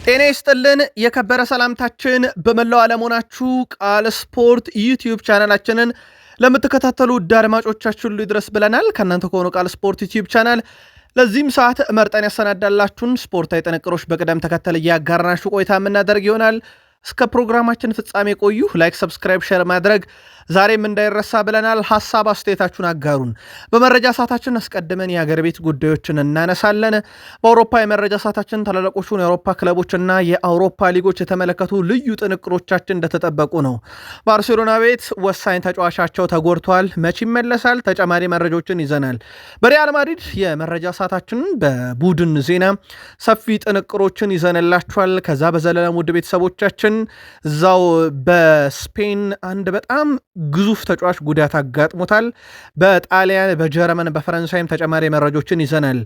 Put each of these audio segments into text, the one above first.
ጤና ይስጥልን የከበረ ሰላምታችን በመላው ዓለም ሆናችሁ ቃል ስፖርት ዩቲዩብ ቻናላችንን ለምትከታተሉ ውድ አድማጮቻችን ሁሉ ይድረስ ብለናል። ከእናንተ ከሆኑ ቃል ስፖርት ዩቲዩብ ቻናል ለዚህም ሰዓት መርጠን ያሰናዳላችሁን ስፖርታዊ ጥንቅሮች በቅደም ተከተል እያጋራናችሁ ቆይታ የምናደርግ ይሆናል። እስከ ፕሮግራማችን ፍጻሜ ቆዩ። ላይክ፣ ሰብስክራይብ፣ ሼር ማድረግ ዛሬም እንዳይረሳ ብለናል። ሐሳብ አስተያየታችሁን አጋሩን። በመረጃ ሰዓታችን አስቀድመን የሀገር ቤት ጉዳዮችን እናነሳለን። በአውሮፓ የመረጃ ሰዓታችን ታላላቆቹን የአውሮፓ ክለቦችና የአውሮፓ ሊጎች የተመለከቱ ልዩ ጥንቅሮቻችን እንደተጠበቁ ነው። ባርሴሎና ቤት ወሳኝ ተጫዋቻቸው ተጎድቷል። መቼ ይመለሳል? ተጨማሪ መረጃዎችን ይዘናል። በሪያል ማድሪድ የመረጃ ሰዓታችን በቡድን ዜና ሰፊ ጥንቅሮችን ይዘንላችኋል። ከዛ በዘለለ ውድ ቤተሰቦቻችን እዛው በስፔን አንድ በጣም ግዙፍ ተጫዋች ጉዳት አጋጥሞታል። በጣሊያን፣ በጀርመን፣ በፈረንሳይም ተጨማሪ መረጃዎችን ይዘናል።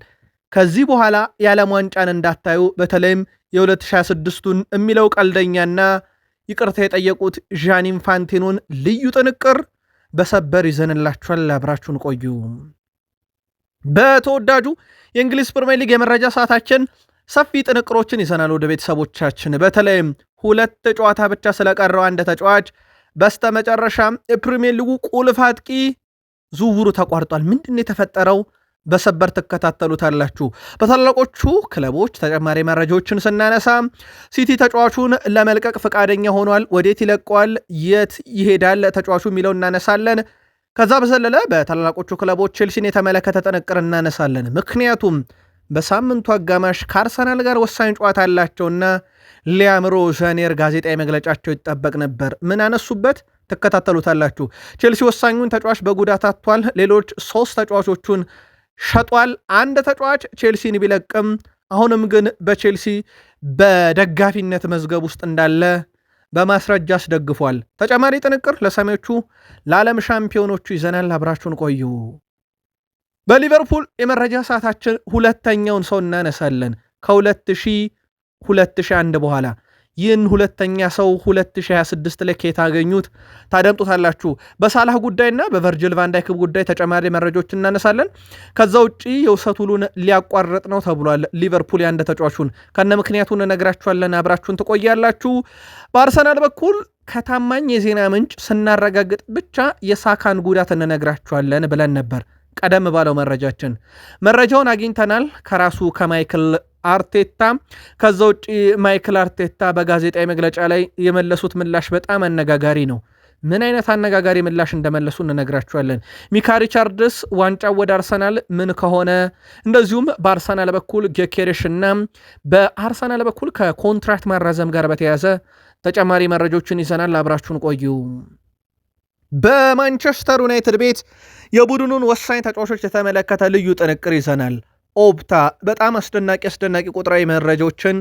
ከዚህ በኋላ የዓለም ዋንጫን እንዳታዩ በተለይም የ2026ቱን የሚለው ቀልደኛና ይቅርታ የጠየቁት ዣን ኢንፋንቲኖን ልዩ ጥንቅር በሰበር ይዘንላችኋል። አብራችሁን ቆዩ። በተወዳጁ የእንግሊዝ ፕሪሚየር ሊግ የመረጃ ሰዓታችን ሰፊ ጥንቅሮችን ይዘናል። ወደ ቤተሰቦቻችን በተለይም ሁለት ጨዋታ ብቻ ስለቀረው አንድ ተጫዋች በስተመጨረሻም የፕሪሚየር ሊጉ ቁልፍ አጥቂ ዝውውሩ ተቋርጧል። ምንድን የተፈጠረው? በሰበር ትከታተሉታላችሁ። በታላላቆቹ ክለቦች ተጨማሪ መረጃዎችን ስናነሳ ሲቲ ተጫዋቹን ለመልቀቅ ፈቃደኛ ሆኗል። ወዴት ይለቀዋል? የት ይሄዳል ተጫዋቹ የሚለው እናነሳለን። ከዛ በዘለለ በታላላቆቹ ክለቦች ቼልሲን የተመለከተ ጥንቅር እናነሳለን። ምክንያቱም በሳምንቱ አጋማሽ ከአርሰናል ጋር ወሳኝ ጨዋታ አላቸውና ሊያምሮ ዣኔር ጋዜጣዊ መግለጫቸው ይጠበቅ ነበር። ምን አነሱበት? ትከታተሉታላችሁ። ቼልሲ ወሳኙን ተጫዋች በጉዳት አጥቷል። ሌሎች 3 ተጫዋቾቹን ሸጧል። አንድ ተጫዋች ቼልሲን ቢለቅም አሁንም ግን በቼልሲ በደጋፊነት መዝገብ ውስጥ እንዳለ በማስረጃ አስደግፏል። ተጨማሪ ጥንቅር ለሰሜዎቹ ለዓለም ሻምፒዮኖቹ ይዘናል። አብራችሁን ቆዩ። በሊቨርፑል የመረጃ ሰዓታችን ሁለተኛውን ሰው እናነሳለን። ከ2001 በኋላ ይህን ሁለተኛ ሰው 2026 ላይ ከየት አገኙት? ታደምጡታላችሁ። በሳላህ ጉዳይና በቨርጅል ቫንዳይክ ጉዳይ ተጨማሪ መረጃዎች እናነሳለን። ከዛ ውጭ የውሰት ውሉን ሊያቋርጥ ነው ተብሏል። ሊቨርፑል ያንድ ተጫዋቹን ከነ ምክንያቱን እነግራችኋለን። አብራችሁን ትቆያላችሁ። በአርሰናል በኩል ከታማኝ የዜና ምንጭ ስናረጋግጥ ብቻ የሳካን ጉዳት እንነግራችኋለን ብለን ነበር። ቀደም ባለው መረጃውን አግኝተናል ከራሱ ከማይክል አርቴታ። ከዛ ውጭ ማይክል አርቴታ በጋዜጣዊ መግለጫ ላይ የመለሱት ምላሽ በጣም አነጋጋሪ ነው። ምን አይነት አነጋጋሪ ምላሽ እንደመለሱ እንነግራችኋለን። ሚካ ሪቻርድስ ዋንጫው ወደ አርሰናል ምን ከሆነ፣ እንደዚሁም በአርሰናል በኩል ጌኬሬሽ እና በአርሰናል በኩል ከኮንትራክት ማራዘም ጋር በተያያዘ ተጨማሪ መረጃዎችን ይዘናል። አብራችሁን ቆዩ። በማንቸስተር ዩናይትድ ቤት የቡድኑን ወሳኝ ተጫዋቾች የተመለከተ ልዩ ጥንቅር ይዘናል። ኦፕታ በጣም አስደናቂ ቁጥራዊ መረጃዎችን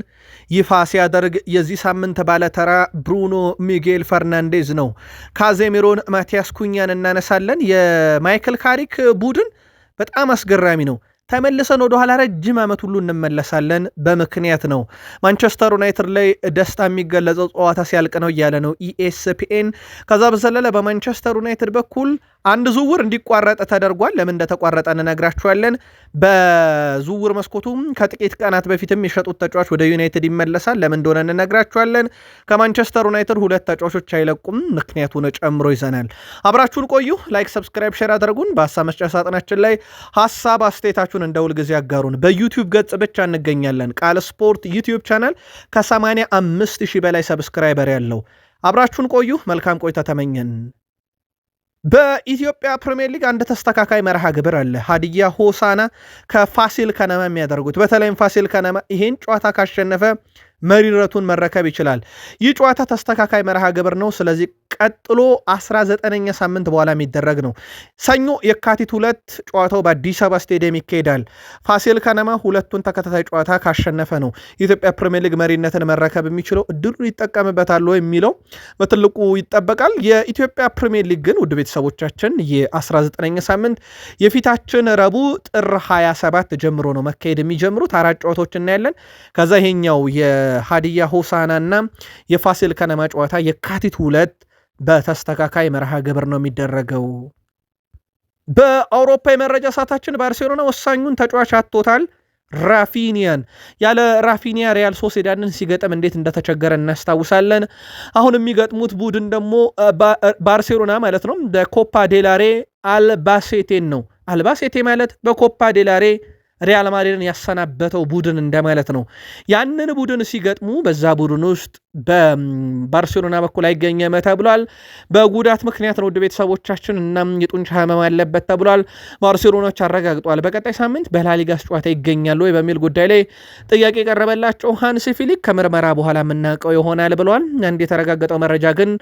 ይፋ ሲያደርግ የዚህ ሳምንት ባለተራ ብሩኖ ሚጌል ፈርናንዴዝ ነው። ካዜሚሮን፣ ማቲያስ ኩኛን እናነሳለን። የማይክል ካሪክ ቡድን በጣም አስገራሚ ነው። ተመልሰን ወደ ኋላ ረጅም ዓመት ሁሉ እንመለሳለን። በምክንያት ነው። ማንቸስተር ዩናይትድ ላይ ደስታ የሚገለጸው ጨዋታ ሲያልቅ ነው እያለ ነው ኢኤስፒኤን። ከዛ በዘለለ በማንቸስተር ዩናይትድ በኩል አንድ ዝውውር እንዲቋረጥ ተደርጓል። ለምን እንደተቋረጠ እንነግራችኋለን። በዝውውር መስኮቱም ከጥቂት ቀናት በፊትም የሸጡት ተጫዋች ወደ ዩናይትድ ይመለሳል። ለምን እንደሆነ እንነግራችኋለን። ከማንቸስተር ዩናይትድ 2 ተጫዋቾች አይለቁም። ምክንያቱን ጨምሮ ይዘናል። አብራችሁን ቆዩ። ላይክ፣ ሰብስክራይብ፣ ሼር አድርጉን። በሀሳብ መስጫ ሳጥናችን ላይ ሀሳብ አስተያየታችሁን እንደ ሁልጊዜ ያጋሩን። በዩቲዩብ ገጽ ብቻ እንገኛለን። ቃል ስፖርት ዩቲዩብ ቻናል ከ85,000 በላይ ሰብስክራይበር ያለው። አብራችሁን ቆዩ። መልካም ቆይታ ተመኘን። በኢትዮጵያ ፕሪሚየር ሊግ አንድ ተስተካካይ መርሃ ግብር አለ። ሀዲያ ሆሳና ከፋሲል ከነማ የሚያደርጉት። በተለይም ፋሲል ከነማ ይሄን ጨዋታ ካሸነፈ መሪረቱን መረከብ ይችላል። ይህ ጨዋታ ተስተካካይ መርሃ ግብር ነው። ስለዚህ ቀጥሎ 19ኛ ሳምንት በኋላ የሚደረግ ነው። ሰኞ የካቲት 2 ጨዋታው በአዲስ አበባ ስቴዲየም ይካሄዳል። ፋሲል ከነማ ሁለቱን ተከታታይ ጨዋታ ካሸነፈ ነው የኢትዮጵያ ፕሪሚየር ሊግ መሪነትን መረከብ የሚችለው። እድሉን ይጠቀምበታል የሚለው በትልቁ ይጠበቃል። የኢትዮጵያ ፕሪሚየር ሊግ ግን ውድ ቤተሰቦቻችን የ19ኛ ሳምንት የፊታችን ረቡዕ ጥር 27 ጀምሮ ነው መካሄድ የሚጀምሩት። 4 ጨዋታዎች እናያለን። ከዛ ይሄኛው የሀዲያ ሆሳና እና የፋሲል ከነማ ጨዋታ የካቲት 2 በተስተካካይ መርሃ ግብር ነው የሚደረገው። በአውሮፓ የመረጃ ሰዓታችን ባርሴሎና ወሳኙን ተጫዋች አጥቶታል። ራፊኒያን ያለ ራፊኒያ ሪያል ሶሴዳድን ሲገጥም እንዴት እንደተቸገረ እናስታውሳለን። አሁን የሚገጥሙት ቡድን ደግሞ ባርሴሎና ማለት ነው በኮፓ ዴላሬ አልባሴቴን ነው። አልባሴቴ ማለት በኮፓ ዴላሬ ሪያል ማድሪድን ያሰናበተው ቡድን እንደማለት ነው። ያንን ቡድን ሲገጥሙ በዛ ቡድን ውስጥ በባርሴሎና በኩል አይገኘም ተብሏል። በጉዳት ምክንያት ነው ውድ ቤተሰቦቻችን። እናም የጡንቻ ህመም አለበት ተብሏል። ባርሴሎናዎች አረጋግጧል። በቀጣይ ሳምንት በላሊጋስ ጨዋታ ይገኛሉ ወይ በሚል ጉዳይ ላይ ጥያቄ የቀረበላቸው ሃንሲ ፊሊክ ከምርመራ በኋላ የምናውቀው ይሆናል ብለዋል። አንድ የተረጋገጠው መረጃ ግን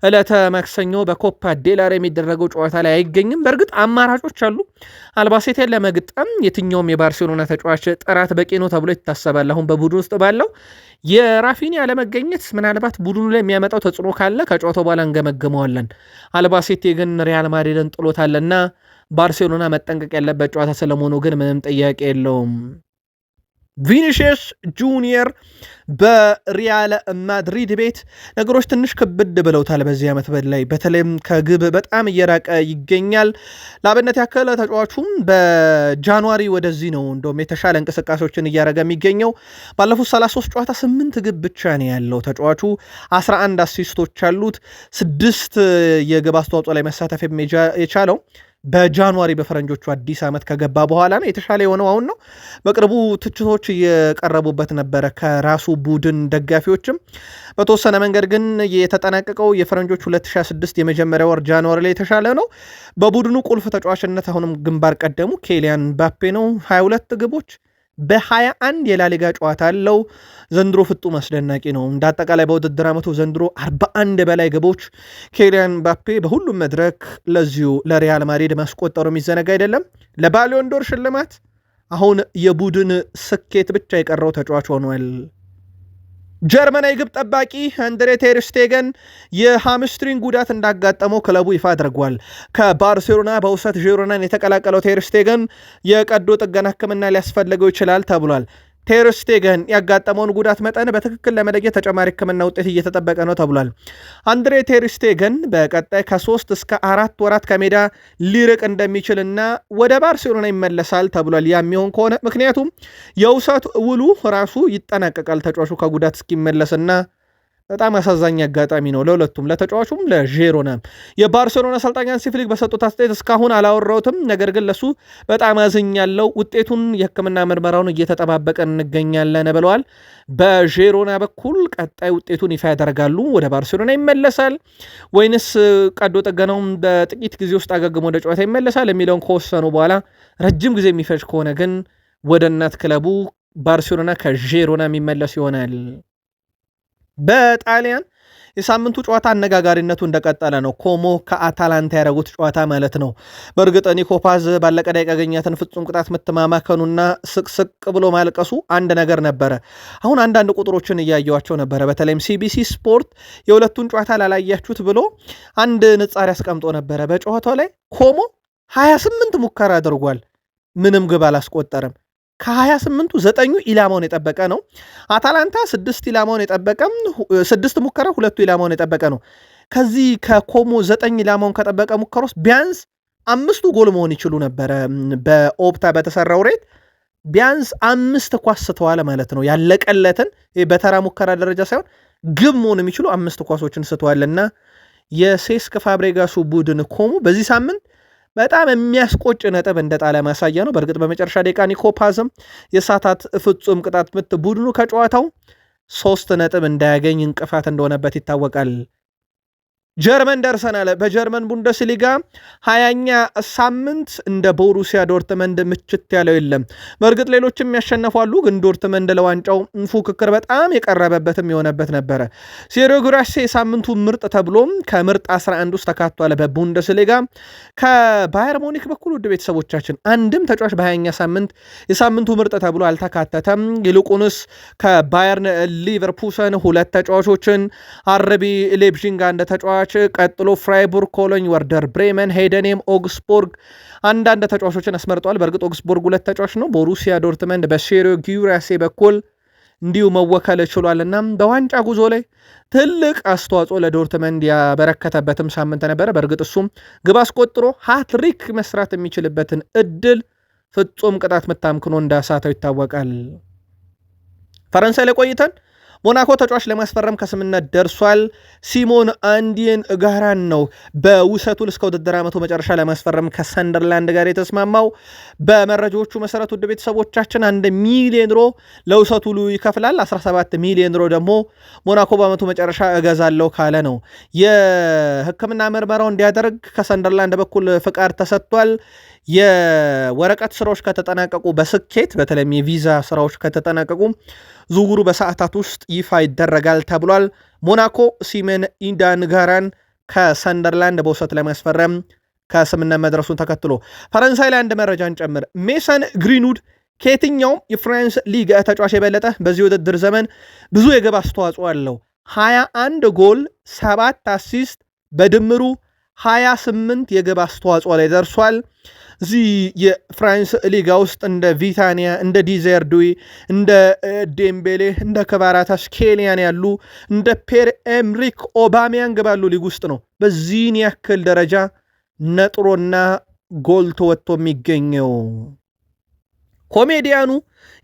ዕለተ ማክሰኞ በኮፓ ዴላሬ የሚደረገው ጨዋታ ላይ አይገኝም። በእርግጥ አማራጮች አሉ። አልባሴቴን ለመግጠም የትኛውም የባርሴሎና ተጫዋች ጥራት በቂ ነው ተብሎ ይታሰባል። አሁን በቡድን ውስጥ ባለው የራፊኒያ ለመገኘት ምናልባት ቡድኑ ላይ የሚያመጣው ተጽዕኖ ካለ ከጨዋታው በኋላ እንገመግመዋለን። አልባሴቴ ግን ሪያል ማድሪድን ጥሎታልና ባርሴሎና መጠንቀቅ ያለበት ጨዋታ ስለመሆኑ ግን ምንም ጥያቄ የለውም። ቪኒሺየስ ጁኒየር በሪያል ማድሪድ ቤት ነገሮች ትንሽ ክብድ ብለውታል። በዚህ ዓመት ላይ በተለይም ከግብ በጣም እየራቀ ይገኛል። ለአብነት ያከለ ተጫዋቹም በጃንዋሪ ወደዚህ ነው እንደውም የተሻለ እንቅስቃሴዎችን እያደረገ የሚገኘው። ባለፉት 33 ጨዋታ 8 ግብ ብቻ ነው ያለው ተጫዋቹ። 11 አሲስቶች አሉት። 6 የግብ አስተዋጽኦ ላይ መሳተፍ የቻለው በጃንዋሪ በፈረንጆቹ አዲስ ዓመት ከገባ በኋላ ነው። የተሻለ የሆነው አሁን ነው። በቅርቡ ትችቶች እየቀረቡበት ነበረ ከራሱ ቡድን ደጋፊዎችም። በተወሰነ መንገድ ግን የተጠናቀቀው የፈረንጆች 2026 የመጀመሪያ ወር ጃንዋሪ ላይ የተሻለ ነው። በቡድኑ ቁልፍ ተጫዋችነት አሁንም ግንባር ቀደሙ ኬሊያን ምባፔ ነው። 22 ግቦች በ21 የላሊጋ ጨዋታ አለው። ዘንድሮ ፍጹም አስደናቂ ነው። እንደ አጠቃላይ በውድድር ዓመቱ ዘንድሮ 41 በላይ ግቦች ኬሊያን ምባፔ በሁሉም መድረክ ለዚሁ ለሪያል ማድሪድ ማስቆጠሩ የሚዘነጋ አይደለም። ለባሎን ዶር ሽልማት አሁን የቡድን ስኬት ብቻ የቀረው ተጫዋች ሆኗል። ጀርመናዊ ግብ ጠባቂ አንድሬ ቴር ስቴገን የሃምስትሪንግ ጉዳት እንዳጋጠመው ክለቡ ይፋ አድርጓል። ከባርሴሎና በውሰት ዢሮናን የተቀላቀለው ቴር ስቴገን የቀዶ ጥገና ሕክምና ሊያስፈልገው ይችላል ተብሏል። ቴር ስቴገን ያጋጠመውን ጉዳት መጠን በትክክል ለመለየት ተጨማሪ ሕክምና ውጤት እየተጠበቀ ነው ተብሏል። አንድሬ ቴር ስቴገን በቀጣይ ከ3 እስከ 4 ወራት ከሜዳ ሊርቅ እንደሚችልና ወደ ባርሴሎና ይመለሳል ተብሏል። የሚሆን ከሆነ ምክንያቱም የውሰት ውሉ ራሱ ይጠናቀቃል ተጫዋቹ ከጉዳት እስኪመለስና በጣም አሳዛኝ አጋጣሚ ነው ለሁለቱም ለተጫዋቹም ለዢሮናም። የባርሴሎና አሰልጣኝ ሃንሲ ፍሊክ በሰጡት አስተያየት እስካሁን አላወራሁትም፣ ነገር ግን ለሱ በጣም አዝኛለሁ፣ ውጤቱን የህክምና ምርመራውን እየተጠባበቀን እንገኛለን ብለዋል። በዢሮና በኩል ቀጣይ ውጤቱን ይፋ ያደርጋሉ። ወደ ባርሴሎና ይመለሳል ወይንስ ቀዶ ጥገናውን በጥቂት ጊዜ ውስጥ አገግሞ ወደ ጨዋታ ይመለሳል የሚለውን ከወሰኑ በኋላ ረጅም ጊዜ የሚፈጅ ከሆነ ግን ወደ እናት ክለቡ ባርሴሎና ከዢሮና የሚመለስ ይሆናል። በጣሊያን የሳምንቱ ጨዋታ አነጋጋሪነቱ እንደቀጠለ ነው። ኮሞ ከአታላንታ ያደረጉት ጨዋታ ማለት ነው። በእርግጥ ኒኮ ፓዝ ባለቀ ደቂቃ ያገኛትን ፍጹም ቅጣት ምትማማከኑና ስቅስቅ ብሎ ማልቀሱ አንድ ነገር ነበረ። አሁን አንዳንድ ቁጥሮችን እያየዋቸው ነበረ። በተለይም ሲቢሲ ስፖርት የሁለቱን ጨዋታ ላላያችሁት ብሎ አንድ ንጻሪ አስቀምጦ ነበረ። በጨዋታው ላይ ኮሞ 28 ሙከራ አድርጓል፣ ምንም ግብ አላስቆጠረም። ከ28ቱ 9ኙ ኢላማውን የጠበቀ ነው። አታላንታ 6 ኢላማውን የጠበቀም 6 ሙከራ 2ቱ ኢላማውን የጠበቀ ነው። ከዚህ ከኮሞ 9 ኢላማውን ከጠበቀ ሙከራ ውስጥ ቢያንስ 5ቱ ጎል መሆን ይችሉ ነበረ። በኦፕታ በተሰራው ሬት ቢያንስ 5 ኳስ ስተዋል ማለት ነው። ያለቀለትን በተራ ሙከራ ደረጃ ሳይሆን ግብ መሆን የሚችሉ 5 ኳሶችን ስተዋልና የሴስክ ፋብሬጋሱ ቡድን ኮሞ በዚህ ሳምንት በጣም የሚያስቆጭ ነጥብ እንደ ጣለ ማሳያ ነው። በእርግጥ በመጨረሻ ደቂቃ ኒኮ ፓዝም የሳታት ፍጹም ቅጣት ምት ቡድኑ ከጨዋታው 3 ነጥብ እንዳያገኝ እንቅፋት እንደሆነበት ይታወቃል። ጀርመን ደርሰናል። በጀርመን ቡንደስሊጋ 20ኛ ሳምንት እንደ ቦሩሲያ ዶርትመንድ ምችት ያለው የለም። በእርግጥ ሌሎችም ያሸነፏሉ፣ ግን ዶርትመንድ ለዋንጫው ፉክክር በጣም የቀረበበትም የሆነበት ነበረ። ሴሪዮ ጉራሴ የሳምንቱ ምርጥ ተብሎም ከምርጥ 11 ውስጥ ተካቷል። በቡንደስሊጋ ከባየር ሙኒክ በኩል ውድ ቤተሰቦቻችን አንድም ተጫዋች በ20ኛ ሳምንት የሳምንቱ ምርጥ ተብሎ አልተካተተም። ይልቁንስ ከባየርን ሊቨርፑሰን 2 ተጫዋቾችን፣ አርቢ ሌፕዚግ አንድ ተጫዋች፣ ቀጥሎ ፍራይቡርግ፣ ኮሎኝ፣ ወርደር ብሬመን፣ ሄደኔም፣ ኦግስቦርግ አንዳንድ ተጫዋቾችን አስመርጠዋል። በእርግጥ ኦግስቦርግ 2 ተጫዋች ነው። ቦሩሲያ ዶርትመንድ በሴሪዮ ጊራሴ በኩል እንዲሁ መወከል ችሏልና በዋንጫ ጉዞ ላይ ትልቅ አስተዋጽኦ ለዶርትመንድ ያበረከተበትም ሳምንት ነበረ። በእርግጥ እሱም ግብ አስቆጥሮ ሃትሪክ መስራት የሚችልበትን እድል ፍጹም ቅጣት ምታምክኖ እንዳሳተው ይታወቃል። ፈረንሳይ ላይ ቆይተን ሞናኮ ተጫዋች ለማስፈረም ከስምነት ደርሷል። ሲሞን አንዲን ጋራን ነው በውሰቱ እስከ ውድድር ዓመቱ መጨረሻ ለማስፈረም ከሰንደርላንድ ጋር የተስማማው። በመረጃዎቹ መሰረት ውድ ቤተሰቦቻችን 1 ሚሊዮን ዩሮ ለውሰቱ ይከፍላል። 17 ሚሊዮን ዩሮ ደግሞ ሞናኮ በዓመቱ መጨረሻ እገዛለሁ ካለ ነው። የሕክምና ምርመራው እንዲያደርግ ከሰንደርላንድ በኩል ፍቃድ ተሰጥቷል። የወረቀት ስራዎች ከተጠናቀቁ በስኬት በተለይም የቪዛ ስራዎች ከተጠናቀቁ ዝውውሩ በሰዓታት ውስጥ ይፋ ይደረጋል ተብሏል። ሞናኮ ሲሜን ኢንዳንጋራን ከሰንደርላንድ በውሰት ለማስፈረም ከስምነት መድረሱን ተከትሎ ፈረንሳይ ላይ አንድ መረጃን ጨምር። ሜሰን ግሪንውድ ከየትኛውም የፍራንስ ሊግ ተጫዋች የበለጠ በዚህ ውድድር ዘመን ብዙ የግብ አስተዋጽኦ አለው። 21 ጎል 7 አሲስት በድምሩ 28 የግብ አስተዋጽኦ ላይ ደርሷል። እዚህ የፍራንስ ሊጋ ውስጥ እንደ ቪታኒያ፣ እንደ ዲዘርዱዊ፣ እንደ ዴምቤሌ፣ እንደ ከባራታስ ኬሊያን ያሉ እንደ ፔር ኤምሪክ ኦባሚያንግ ባሉ ሊግ ውስጥ ነው በዚህን ያክል ደረጃ ነጥሮና ጎልቶ ወጥቶ የሚገኘው። ኮሜዲያኑ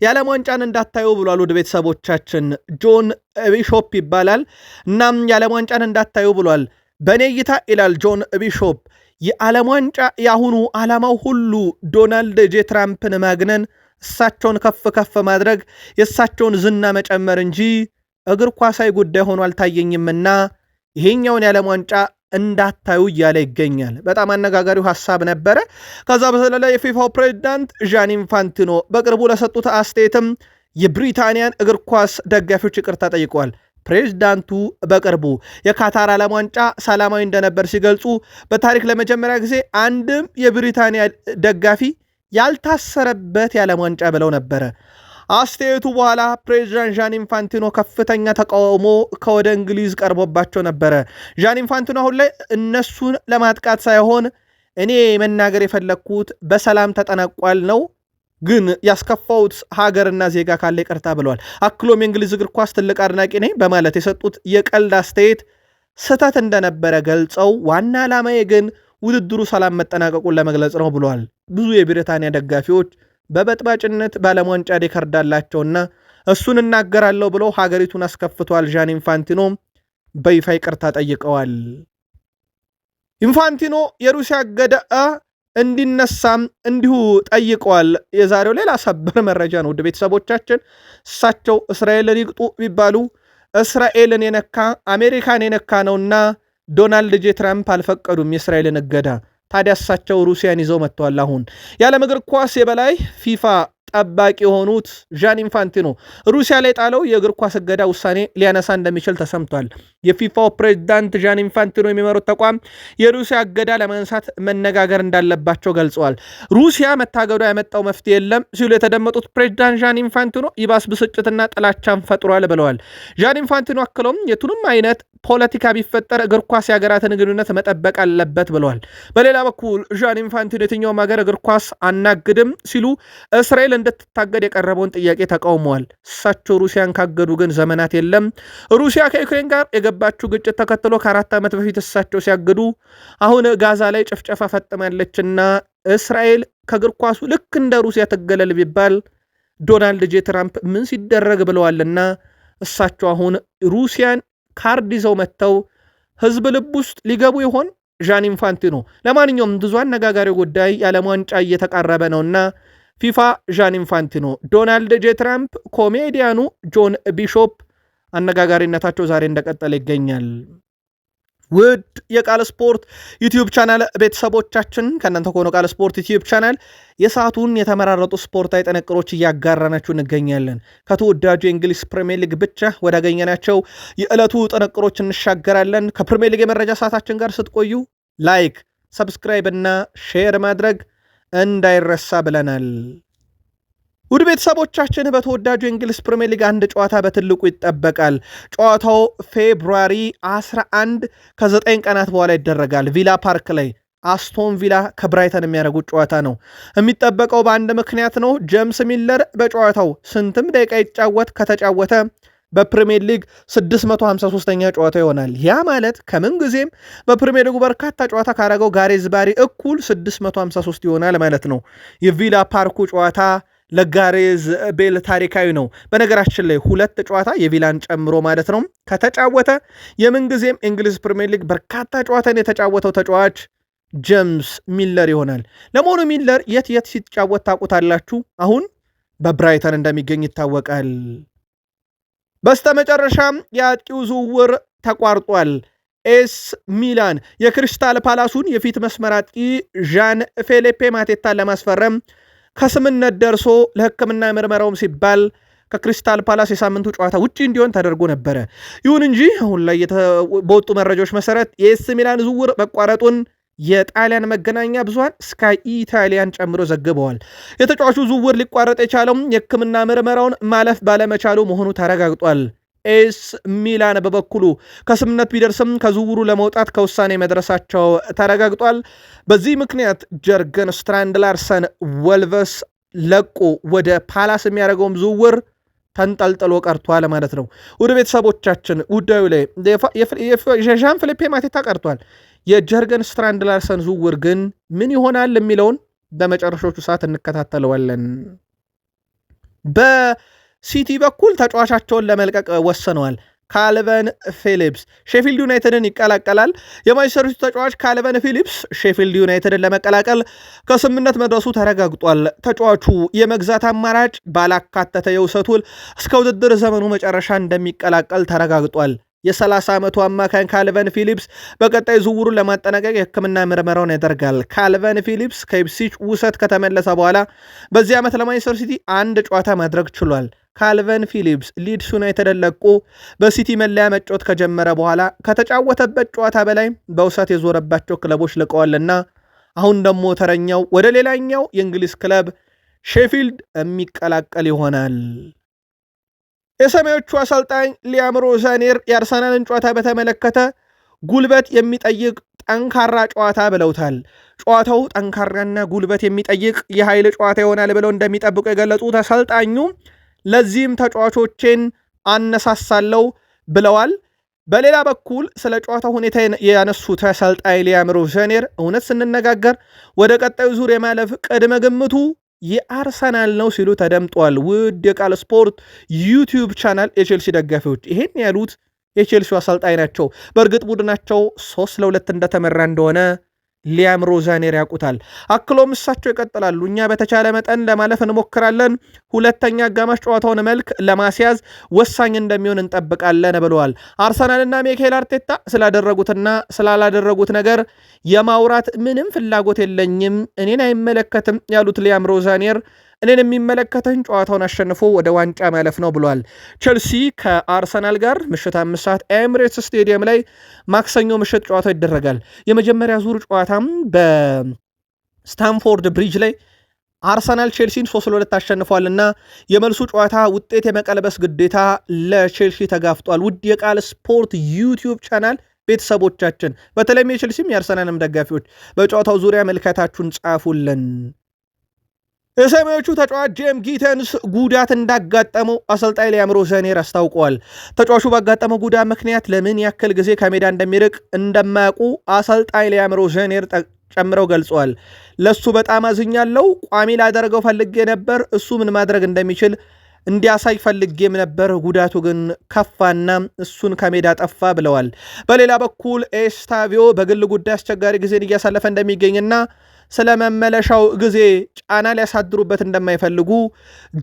የዓለም ዋንጫን እንዳታዩ ብሏል። ወደ ቤተሰቦቻችን ጆን ቢሾፕ ይባላል። እናም የዓለም ዋንጫን እንዳታዩ ብሏል። በእኔ እይታ ይላል ጆን ቢሾፕ የዓለም ዋንጫ የአሁኑ ዓላማው ሁሉ ዶናልድ ጄ ትራምፕን ማግነን፣ እሳቸውን ከፍ ከፍ ማድረግ፣ የእሳቸውን ዝና መጨመር እንጂ እግር ኳሳዊ ጉዳይ ሆኖ አልታየኝምና ይሄኛውን የዓለም ዋንጫ እንዳታዩ እያለ ይገኛል። በጣም አነጋጋሪው ሐሳብ ነበረ። ከዛ በዘለለ የፊፋው ፕሬዚዳንት ዣኒ ኢንፋንቲኖ በቅርቡ ለሰጡት አስተያየትም የብሪታንያን እግር ኳስ ደጋፊዎች ይቅርታ ጠይቀዋል። ፕሬዝዳንቱ በቅርቡ የካታር ዓለም ዋንጫ ሰላማዊ እንደነበር ሲገልጹ በታሪክ ለመጀመሪያ ጊዜ አንድም የብሪታንያ ደጋፊ ያልታሰረበት የዓለም ዋንጫ ብለው ነበረ። አስተያየቱ በኋላ ፕሬዚዳንት ዣኒ ኢንፋንቲኖ ከፍተኛ ተቃውሞ ከወደ እንግሊዝ ቀርቦባቸው ነበረ። ዣኒ ኢንፋንቲኖ አሁን ላይ እነሱን ለማጥቃት ሳይሆን እኔ መናገር የፈለግኩት በሰላም ተጠናቋል ነው፣ ግን ያስከፋውት ሀገርና ዜጋ ካለ ይቅርታ ብለዋል። አክሎም የእንግሊዝ እግር ኳስ ትልቅ አድናቂ ነኝ በማለት የሰጡት የቀልድ አስተያየት ስህተት እንደነበረ ገልጸው ዋና ዓላማዬ ግን ውድድሩ ሰላም መጠናቀቁን ለመግለጽ ነው ብለዋል። ብዙ የብሪታንያ ደጋፊዎች በበጥባጭነት በዓለም ዋንጫ ሪከርድ አላቸውና እሱን እናገራለሁ ብለው ሀገሪቱን አስከፍቷል። ዣኒ ኢንፋንቲኖ በይፋ ይቅርታ ጠይቀዋል። ኢንፋንቲኖ የሩሲያ እገዳ እንዲነሳም እንዲሁ ጠይቀዋል። የዛሬው ሌላ ሰበር መረጃ ነው። ውድ ቤተሰቦቻችን እሳቸው እስራኤልን ይቅጡ ቢባሉ እስራኤልን የነካ አሜሪካን የነካ ነውና ዶናልድ ጄ ትራምፕ አልፈቀዱም የእስራኤልን እገዳ። ታዲያ እሳቸው ሩሲያን ይዘው መጥተዋል። አሁን የዓለም እግር ኳስ የበላይ ፊፋ ጠባቂ የሆኑት ዣኒ ኢንፋንቲኖ ሩሲያ ላይ ጣለው የእግር ኳስ እገዳ ውሳኔ ሊያነሳ እንደሚችል ተሰምቷል። የፊፋው ፕሬዝዳንት ዣኒ ኢንፋንቲኖ የሚመሩት ተቋም የሩሲያ እገዳ ለማንሳት መነጋገር እንዳለባቸው ገልጸዋል። ሩሲያ መታገዷ ያመጣው መፍትሄ የለም ሲሉ የተደመጡት ፕሬዝዳንት ዣኒ ኢንፋንቲኖ ይባስ ብስጭትና ጥላቻን ፈጥሯል ብለዋል። ዣኒ ኢንፋንቲኖ አክለውም የቱንም አይነት ፖለቲካ ቢፈጠር እግር ኳስ የሀገራትን ግንኙነት መጠበቅ አለበት ብለዋል። በሌላ በኩል ዣኒ ኢንፋንቲኖ የትኛውም ሀገር እግር ኳስ አናግድም ሲሉ እስራኤል እንድትታገድ የቀረበውን ጥያቄ ተቃውመዋል። እሳቸው ሩሲያን ካገዱ ግን ዘመናት የለም። ሩሲያ ከዩክሬን ጋር የገባችው ግጭት ተከትሎ ከ4 ዓመት በፊት እሳቸው ሲያግዱ አሁን ጋዛ ላይ ጭፍጨፋ ፈጥማለችና እስራኤል ከእግር ኳሱ ልክ እንደ ሩሲያ ትገለል ቢባል ዶናልድ ጄ ትራምፕ ምን ሲደረግ ብለዋልና እሳቸው አሁን ሩሲያን ካርድ ይዘው መጥተው ህዝብ ልብ ውስጥ ሊገቡ ይሆን? ዣኒ ኢንፋንቲኖ። ለማንኛውም ብዙ አነጋጋሪ ጉዳይ የዓለም ዋንጫ እየተቃረበ ነውና ፊፋ ዣኒ ኢንፋንቲኖ፣ ዶናልድ ጄ ትራምፕ፣ ኮሜዲያኑ ጆን ቢሾፕ አነጋጋሪነታቸው ዛሬ እንደቀጠለ ይገኛል። ውድ የቃል ስፖርት ዩቲዩብ ቻናል ቤተሰቦቻችን ከእናንተ ከሆነ ቃል ስፖርት ዩቲዩብ ቻናል የሰዓቱን የተመራረጡ ስፖርታዊ ጥንቅሮች እያጋራናችሁ እንገኛለን። ከተወዳጁ የእንግሊዝ ፕሪሚየር ሊግ ብቻ ወዳገኘናቸው የዕለቱ ጥንቅሮች እንሻገራለን። ከፕሪሚየር ሊግ የመረጃ ሰዓታችን ጋር ስትቆዩ ላይክ፣ ሰብስክራይብ እና ሼር ማድረግ እንዳይረሳ ብለናል። ውድ ቤተሰቦቻችን በተወዳጁ የእንግሊዝ ፕሪሚየር ሊግ አንድ ጨዋታ በትልቁ ይጠበቃል። ጨዋታው ፌብሩዋሪ 11 ከ9 ቀናት በኋላ ይደረጋል። ቪላ ፓርክ ላይ አስቶን ቪላ ከብራይተን የሚያደርጉት ጨዋታ ነው። የሚጠበቀው በአንድ ምክንያት ነው። ጄምስ ሚለር በጨዋታው ስንትም ደቂቃ ይጫወት ከተጫወተ በፕሪሚየር ሊግ 653ኛ ጨዋታ ይሆናል። ያ ማለት ከምንጊዜም በፕሪሚየር ሊጉ በርካታ ጨዋታ ካረገው ጋሬዝ ባሪ እኩል 653 ይሆናል ማለት ነው። የቪላ ፓርኩ ጨዋታ ለጋሬዝ ቤል ታሪካዊ ነው። በነገራችን ላይ 2 ጨዋታ የቪላን ጨምሮ ማለት ነው ከተጫወተ የምንጊዜም እንግሊዝ ፕሪሚየር ሊግ በርካታ ጨዋታን የተጫወተው ተጫዋች ጄምስ ሚለር ይሆናል። ለመሆኑ ሚለር የት ሲጫወት ታውቁታላችሁ? አሁን በብራይተን እንደሚገኝ ይታወቃል። በስተመጨረሻም የአጥቂው ዝውውር ተቋርጧል። ኤስ ሚላን የክሪስታል ፓላሱን የፊት መስመር አጥቂ ዣን ፌሊፔ ማቴታን ለማስፈረም ከስምነት ደርሶ ለሕክምና ምርመራውም ሲባል ከክሪስታል ፓላስ የሳምንቱ ጨዋታ ውጪ እንዲሆን ተደርጎ ነበረ። ይሁን እንጂ አሁን ላይ በወጡ መረጃዎች መሰረት የኤስ ሚላን ዝውውር መቋረጡን የጣሊያን መገናኛ ብዙሃን ስካይ ኢታሊያን ጨምሮ ዘግበዋል። የተጫዋቹ ዝውውር ሊቋረጥ የቻለው የሕክምና ምርመራውን ማለፍ ባለመቻሉ መሆኑ ተረጋግጧል። ኤስ ሚላን በበኩሉ ከስምነት ቢደርስም ከዝውውሩ ለመውጣት ከውሳኔ መድረሳቸው ተረጋግጧል። በዚህ ምክንያት ጀርገን ስትራንድ ላርሰን ወልቨስ ለቆ ወደ ፓላስ የሚያደርገውም ዝውውር ተንጠልጥሎ ቀርቷል ማለት ነው። ወደ ቤተሰቦቻችን ጉዳዩ ላይ ዣን ፊሊፔ ማቴታ ቀርቷል። የጀርገን ስትራንድ ላርሰን ዝውውር ግን ምን ይሆናል የሚለውን በመጨረሻዎቹ ሰዓት እንከታተለዋለን። በሲቲ በኩል ተጫዋቻቸውን ለመልቀቅ ወስነዋል። ካልቨን ፊሊፕስ ሼፊልድ ዩናይትድን ይቀላቀላል። የማንቸስተር ሲቲ ተጫዋች ካልቨን ፊሊፕስ ሼፊልድ ዩናይትድን ለመቀላቀል ከስምነት መድረሱ ተረጋግጧል። ተጫዋቹ የመግዛት አማራጭ ባላካተተ የውሰት ውል እስከ ውድድር ዘመኑ መጨረሻ እንደሚቀላቀል ተረጋግጧል። የ30 ዓመቱ አማካኝ ካልቨን ፊሊፕስ በቀጣይ ዝውውሩን ለማጠናቀቅ የሕክምና ምርመራውን ያደርጋል። ካልቨን ፊሊፕስ ከኢፕስዊች ውሰት ከተመለሰ በኋላ በዚህ ዓመት ለማንቸስተር ሲቲ 1 ጨዋታ ማድረግ ችሏል። ካልቨን ፊሊፕስ ሊድስ ዩናይትድን ለቆ በሲቲ መለያ መጫወት ከጀመረ በኋላ ከተጫወተበት ጨዋታ በላይ በውሰት የዞረባቸው ክለቦች ልቀዋልና አሁን ደግሞ ተረኛው ወደ ሌላኛው የእንግሊዝ ክለብ ሼፊልድ የሚቀላቀል ይሆናል። የሰማዮቹ አሰልጣኝ ሊያም ሮዛኔር የአርሰናልን ጨዋታ በተመለከተ ጉልበት የሚጠይቅ ጠንካራ ጨዋታ ብለውታል። ጨዋታው ጠንካራና ጉልበት የሚጠይቅ የኃይል ጨዋታ ይሆናል ብለው እንደሚጠብቁ የገለጹት አሰልጣኙ ለዚህም ተጫዋቾቼን አነሳሳለው ብለዋል። በሌላ በኩል ስለ ጨዋታው ሁኔታ ያነሱት አሰልጣኝ ሊያም ሮዛኔር እውነት ስንነጋገር ወደ ቀጣዩ ዙር የማለፍ ቅድመ ግምቱ የአርሰናል ነው ሲሉ ተደምጧል። ውድ የቃል ስፖርት ዩቲዩብ ቻናል የቼልሲ ደጋፊዎች ይሄን ያሉት የቼልሲው አሰልጣኝ ናቸው። በእርግጥ ቡድናቸው 3-2 እንደተመራ እንደሆነ ሊያም ሮዛኔር ያውቁታል። አክሎም እሳቸው ይቀጥላሉ። እኛ በተቻለ መጠን ለማለፍ እንሞክራለን። ሁለተኛ አጋማሽ ጨዋታውን መልክ ለማስያዝ ወሳኝ እንደሚሆን እንጠብቃለን ብለዋል። አርሰናልና ሚኬል አርቴታ ስላደረጉትና ስላላደረጉት ነገር የማውራት ምንም ፍላጎት የለኝም፣ እኔን አይመለከትም ያሉት ሊያም ሮዛኔር እኔን የሚመለከተኝ ጨዋታውን አሸንፎ ወደ ዋንጫ ማለፍ ነው ብሏል። ቼልሲ ከአርሰናል ጋር ምሽት 5 ሰዓት ኤምሬትስ ስቴዲየም ላይ ማክሰኞ ምሽት ጨዋታው ይደረጋል። የመጀመሪያ ዙር ጨዋታም በስታንፎርድ ብሪጅ ላይ አርሰናል ቼልሲን 3-2 አሸንፏልና የመልሱ ጨዋታ ውጤት የመቀልበስ ግዴታ ለቼልሲ ተጋፍጧል። ውድ የቃል ስፖርት ዩቲዩብ ቻናል ቤተሰቦቻችን በተለይም የቼልሲም የአርሰናልም ደጋፊዎች በጨዋታው ዙሪያ መልከታችሁን ጻፉልን። የሰማዮቹ ተጫዋች ጄም ጊተንስ ጉዳት እንዳጋጠመው አሰልጣኝ ሊያም ሮዛኔር አስታውቀዋል። ተጫዋቹ ባጋጠመው ጉዳት ምክንያት ለምን ያክል ጊዜ ከሜዳ እንደሚርቅ እንደማያውቁ አሰልጣኝ ሊያም ሮዛኔር ጨምረው ገልጸዋል። ለሱ በጣም አዝኛለሁ። ቋሚ ላደረገው ፈልጌ ነበር። እሱ ምን ማድረግ እንደሚችል እንዲያሳይ ፈልጌም ነበር። ጉዳቱ ግን ከፋና እሱን ከሜዳ ጠፋ ብለዋል። በሌላ በኩል ኤስታቪዮ በግል ጉዳይ አስቸጋሪ ጊዜን እያሳለፈ እንደሚገኝና ስለ መመለሻው ጊዜ ጫና ሊያሳድሩበት እንደማይፈልጉ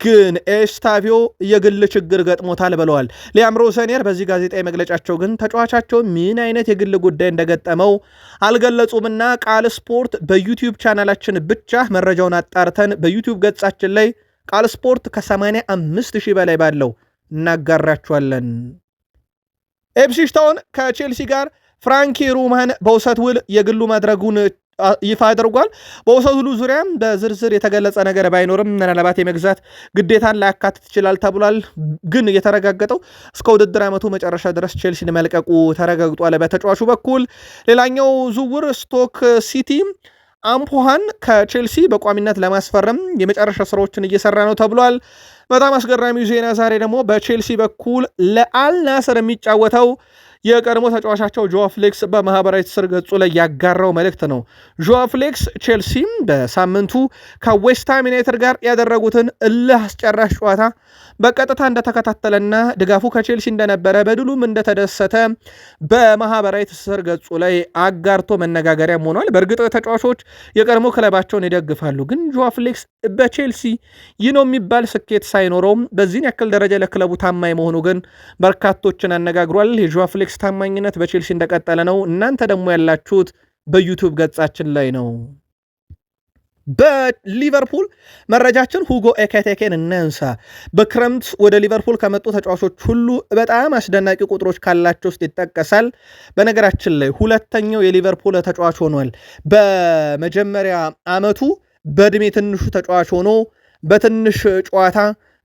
ግን ኤስታቪዮ የግል ችግር ገጥሞታል ብለዋል። ሊያም ሮዛኔር በዚህ ጋዜጣዊ መግለጫቸው ግን ተጫዋቻቸው ምን አይነት የግል ጉዳይ እንደገጠመው አልገለጹምና ቃል ስፖርት በዩቲዩብ ቻናላችን ብቻ መረጃውን አጣርተን በዩቲዩብ ገጻችን ላይ ቃል ስፖርት ከ85,000 በላይ ባለው እናጋራችኋለን። ኢፕስዊች ታውን ከቼልሲ ጋር ፍራንኪ ሩማን በውሰት ውል የግሉ ማድረጉን ይፋ አድርጓል። በውሰት ውሉ ዙሪያም በዝርዝር የተገለጸ ነገር ባይኖርም ምናልባት የመግዛት ግዴታን ላያካትት ይችላል ተብሏል። ግን የተረጋገጠው እስከ ውድድር ዓመቱ መጨረሻ ድረስ ቼልሲን መልቀቁ ተረጋግጧል። በተጫዋቹ በኩል ሌላኛው ዝውውር ስቶክ ሲቲ አምፖሃን ከቼልሲ በቋሚነት ለማስፈረም የመጨረሻ ስራዎችን እየሰራ ነው ተብሏል። በጣም አስገራሚው ዜና ዛሬ ደግሞ በቼልሲ በኩል ለአልናስር የሚጫወተው የቀድሞ ተጫዋቻቸው ጆዋ ፍሌክስ በማህበራዊ ትስስር ገጹ ላይ ያጋራው መልእክት ነው። ጆዋ ፍሌክስ ቼልሲም በሳምንቱ ከዌስትሃም ዩናይትድ ጋር ያደረጉትን እልህ አስጨራሽ ጨዋታ በቀጥታ እንደተከታተለና ድጋፉ ከቼልሲ እንደነበረ በድሉም እንደተደሰተ በማህበራዊ ትስስር ገጹ ላይ አጋርቶ መነጋገሪያም ሆኗል። በእርግጥ ተጫዋቾች የቀድሞ ክለባቸውን ይደግፋሉ፣ ግን ጆዋ ፍሌክስ በቼልሲ ይህ ነው የሚባል ስኬት ሳይኖረውም በዚህን ያክል ደረጃ ለክለቡ ታማኝ መሆኑ ግን በርካቶችን አነጋግሯል። የጆዋ ፍሌክስ ታማኝነት በቼልሲ እንደቀጠለ ነው። እናንተ ደግሞ ያላችሁት በዩቲዩብ ገጻችን ላይ ነው። በሊቨርፑል መረጃችን ሁጎ ኤኪቲኬን እናንሳ። በክረምት ወደ ሊቨርፑል ከመጡ ተጫዋቾች ሁሉ በጣም አስደናቂ ቁጥሮች ካላቸው ውስጥ ይጠቀሳል። በነገራችን ላይ ሁለተኛው የሊቨርፑል ተጫዋች ሆኗል። በመጀመሪያ ዓመቱ በእድሜ ትንሹ ተጫዋች ሆኖ በትንሽ ጨዋታ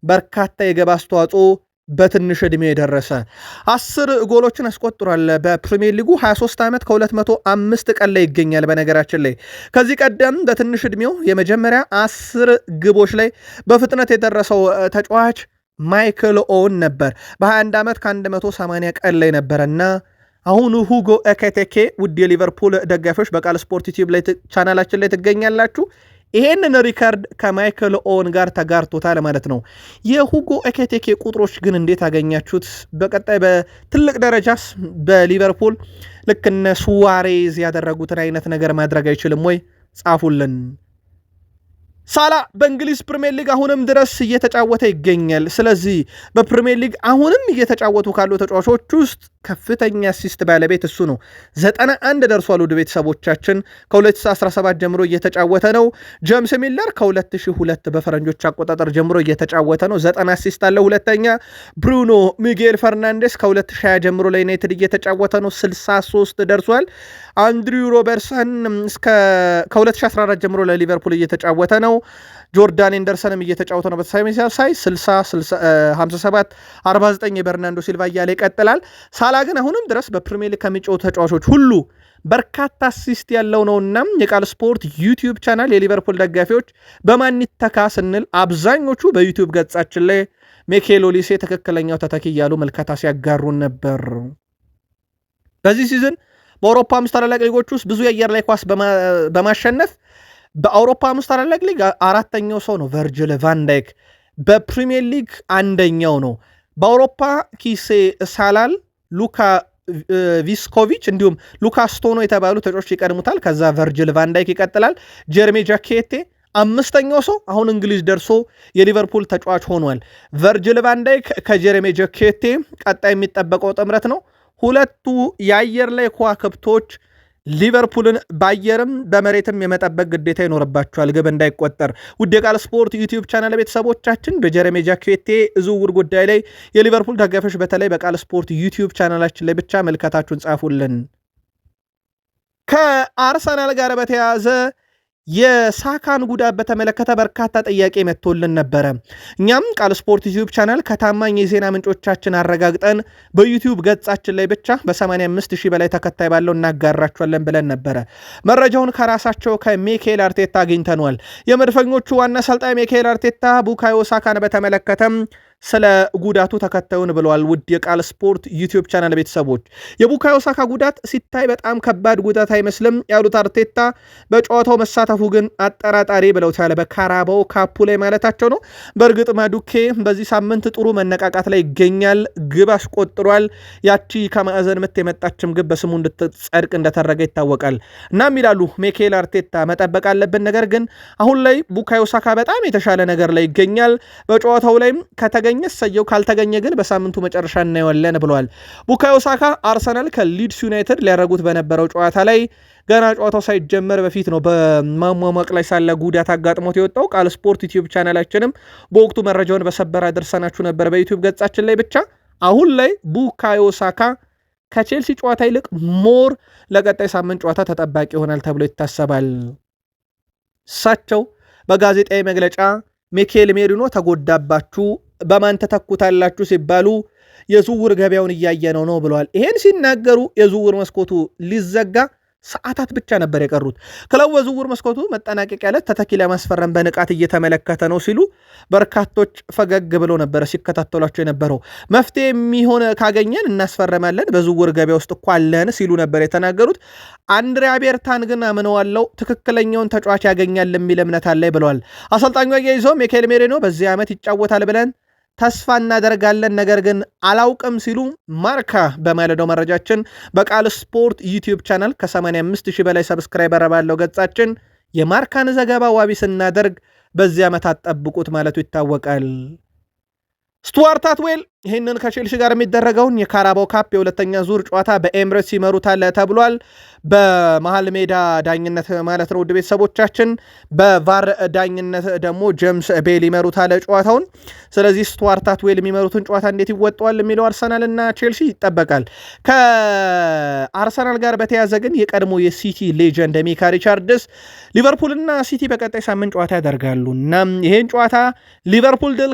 በርካታ የግብ አስተዋጽኦ በትንሽ ዕድሜ የደረሰ 10 ጎሎችን አስቆጥሯል። በፕሪሚየር ሊጉ 23 ዓመት ከ205 ቀን ላይ ይገኛል። በነገራችን ላይ ከዚህ ቀደም በትንሽ ዕድሜው የመጀመሪያ 10 ግቦች ላይ በፍጥነት የደረሰው ተጫዋች ማይክል ኦውን ነበር። በ21 ዓመት ከ180 ቀን ላይ ነበረና አሁን ሁጎ ኤኪቲኬ ውድ የሊቨርፑል ደጋፊዎች በቃል ስፖርት ዩቲዩብ ላይ ቻናላችን ላይ ትገኛላችሁ። ይሄንን ሪካርድ ከማይክል ኦውን ጋር ተጋርቶታል ማለት ነው። የሁጎ ኤኪቲኬ ቁጥሮች ግን እንዴት አገኛችሁት? በቀጣይ በትልቅ ደረጃስ በሊቨርፑል ልክ እነ ሱዋሬዝ ያደረጉትን አይነት ነገር ማድረግ አይችልም ወይ? ጻፉልን። ሳላ በእንግሊዝ ፕሪሚየር ሊግ አሁንም ድረስ እየተጫወተ ይገኛል። ስለዚህ በፕሪሚየር ሊግ አሁንም እየተጫወቱ ካሉ ተጫዋቾች ውስጥ ከፍተኛ አሲስት ባለቤት እሱ ነው። 91 ደርሷል። ውድ ቤተሰቦቻችን ከ2017 ጀምሮ እየተጫወተ ነው። ጄምስ ሚለር ከ2002 በፈረንጆች አቆጣጠር ጀምሮ እየተጫወተ ነው። 90 አሲስት አለው። ሁለተኛ ብሩኖ ሚጌል ፈርናንዴስ ከ2020 ጀምሮ ለዩናይትድ እየተጫወተ ነው። 63 ደርሷል። አንድሪው ሮበርትሰን ከ2014 ጀምሮ ለሊቨርፑል እየተጫወተ ነው። ጆርዳን ኤንደርሰንም እየተጫወተ ነው። በተመሳሳይ 60፣ 57፣ 49 የበርናንዶ ሲልቫ እያለ ይቀጥላል። ሳላ ግን አሁንም ድረስ በፕሪሚየር ሊግ ከሚጫወቱ ተጫዋቾች ሁሉ በርካታ አሲስት ያለው ነውና የቃል ስፖርት ዩቲዩብ ቻናል የሊቨርፑል ደጋፊዎች በማን ይተካ ስንል አብዛኞቹ በዩቲዩብ ገጻችን ላይ ሚኬል ኦሊሴ ትክክለኛው ተተኪ እያሉ መልከታ ሲያጋሩን ነበር። በዚህ ሲዝን በአውሮፓ 5 ታላላቅ ሊጎች ውስጥ ብዙ የአየር ላይ ኳስ በማሸነፍ በአውሮፓ 5 ታላላቅ ሊግ አራተኛው ሰው ነው ቨርጅል ቫንዳይክ። በፕሪሚየር ሊግ አንደኛው ነው። በአውሮፓ ኪሴ ሳላል፣ ሉካ ቪስኮቪች እንዲሁም ሉካ ስቶኖ የተባሉ ተጫዋቾች ይቀድሙታል። ከዛ ቨርጅል ቫንዳይክ ይቀጥላል። ጀርሜ ጃኬቴ አምስተኛው ሰው አሁን እንግሊዝ ደርሶ የሊቨርፑል ተጫዋች ሆኗል። ቨርጅል ቫንዳይክ ከጀርሜ ጃኬቴ ቀጣይ የሚጠበቀው ጥምረት ነው። ሁለቱ የአየር ላይ ከዋክብቶች ሊቨርፑልን በአየርም በመሬትም የመጠበቅ ግዴታ ይኖርባቸዋል ግብ እንዳይቆጠር። ውድ የቃል ስፖርት ዩቲዩብ ቻናል ቤተሰቦቻችን በጀረሜ ጃኬቴ ዝውውር ጉዳይ ላይ የሊቨርፑል ደጋፊዎች በተለይ በቃል ስፖርት ዩቲዩብ ቻናላችን ላይ ብቻ መልከታችሁን ጻፉልን። ከአርሰናል ጋር በተያያዘ የሳካን ጉዳት በተመለከተ በርካታ ጥያቄ መጥቶልን ነበረ። እኛም ቃል ስፖርት ዩቲዩብ ቻናል ከታማኝ የዜና ምንጮቻችን አረጋግጠን በዩቲዩብ ገጻችን ላይ ብቻ በ85,000 በላይ ተከታይ ባለው እናጋራችኋለን ብለን ነበረ። መረጃውን ከራሳቸው ከሚኬል አርቴታ አግኝተነዋል። የመድፈኞቹ ዋና አሰልጣኝ ሚኬል አርቴታ ቡካዮ ሳካን በተመለከተም ስለ ጉዳቱ ተከታዩን ብለዋል። ውድ የቃል ስፖርት ዩቲዩብ ቻናል ቤተሰቦች የቡካዮ ሳካ ጉዳት ሲታይ በጣም ከባድ ጉዳት አይመስልም ያሉት አርቴታ በጨዋታው መሳተፉ ግን አጠራጣሪ ብለውታል። በካራባኦ ካፑ ላይ ማለታቸው ነው። በእርግጥ ማዱኬ በዚህ ሳምንት ጥሩ መነቃቃት ላይ ይገኛል። ግብ አስቆጥሯል። ያቺ ከማዕዘን ምት የመጣችም ግብ በስሙ እንድትጸድቅ እንደተደረገ ይታወቃል። እናም ይላሉ ሚኬል አርቴታ መጠበቅ አለብን፣ ነገር ግን አሁን ላይ ቡካዮ ሳካ በጣም የተሻለ ነገር ላይ ይገኛል። በጨዋታው ላይም ከተገኘ ሰየው፣ ካልተገኘ ግን በሳምንቱ መጨረሻ እናየዋለን ብለዋል። ቡካዮ ሳካ አርሰናል ከሊድስ ዩናይትድ ሊያደርጉት በነበረው ጨዋታ ላይ ገና ጨዋታው ሳይጀመር በፊት ነው በማሟሟቅ ላይ ሳለ ጉዳት አጋጥሞት የወጣው። ቃል ስፖርት ዩቲዩብ ቻናላችንም በወቅቱ መረጃውን በሰበር አድርሰናችሁ ነበር በዩቲዩብ ገጻችን ላይ ብቻ። አሁን ላይ ቡካዮ ሳካ ከቼልሲ ጨዋታ ይልቅ ሞር ለቀጣይ ሳምንት ጨዋታ ተጠባቂ ይሆናል ተብሎ ይታሰባል። እሳቸው በጋዜጣዊ መግለጫ ሚኬል ሜሪኖ ተጎዳባችሁ፣ በማን ተተኩታላችሁ ሲባሉ የዝውውር ገበያውን እያየነው ነው ብለዋል። ይሄን ሲናገሩ የዝውውር መስኮቱ ሊዘጋ ሰዓታት ብቻ ነበር የቀሩት። ክለቡ በዝውውር መስኮቱ መጠናቀቂያ ዕለት ተተኪ ለማስፈረም በንቃት እየተመለከተ ነው ሲሉ በርካቶች ፈገግ ብለው ነበረ ሲከታተሏቸው የነበረው። መፍትሄ የሚሆን ካገኘን እናስፈረማለን፣ በዝውውር ገበያ ውስጥ እኮ አለን ሲሉ ነበር የተናገሩት። አንድሪያ ቤርታን ግን አምነዋለው ትክክለኛውን ተጫዋች ያገኛል የሚል እምነት አለ ብለዋል። አሰልጣኙ አያይዘው ሚካኤል ሜሪኖ በዚህ ዓመት ይጫወታል ብለን ተስፋ እናደርጋለን፣ ነገር ግን አላውቅም ሲሉ ማርካ በማለዳው መረጃችን በቃል ስፖርት ዩቲዩብ ቻናል ከ85,000 በላይ ሰብስክራይበር ባለው ገጻችን የማርካን ዘገባ ዋቢ ስናደርግ በዚህ ዓመት አጠብቁት ማለቱ ይታወቃል። ስቱዋርት አትዌል ይህንን ከቼልሲ ጋር የሚደረገውን የካራባው ካፕ የሁለተኛ ዙር ጨዋታ በኤምሬትስ ይመሩታል ተብሏል። በመሃል ሜዳ ዳኝነት ማለት ነው ውድ ቤተሰቦቻችን። በቫር ዳኝነት ደግሞ ጄምስ ቤል ይመሩታል ጨዋታውን። ስለዚህ ስቱዋርት አትዌል የሚመሩትን ጨዋታ እንዴት ይወጣዋል የሚለው አርሰናል እና ቼልሲ ይጠበቃል። ከአርሰናል ጋር በተያዘ ግን የቀድሞ የሲቲ ሌጀንድ ሚካ ሪቻርድስ ሊቨርፑልና ሲቲ በቀጣይ ሳምንት ጨዋታ ያደርጋሉ እና ይህን ጨዋታ ሊቨርፑል ድል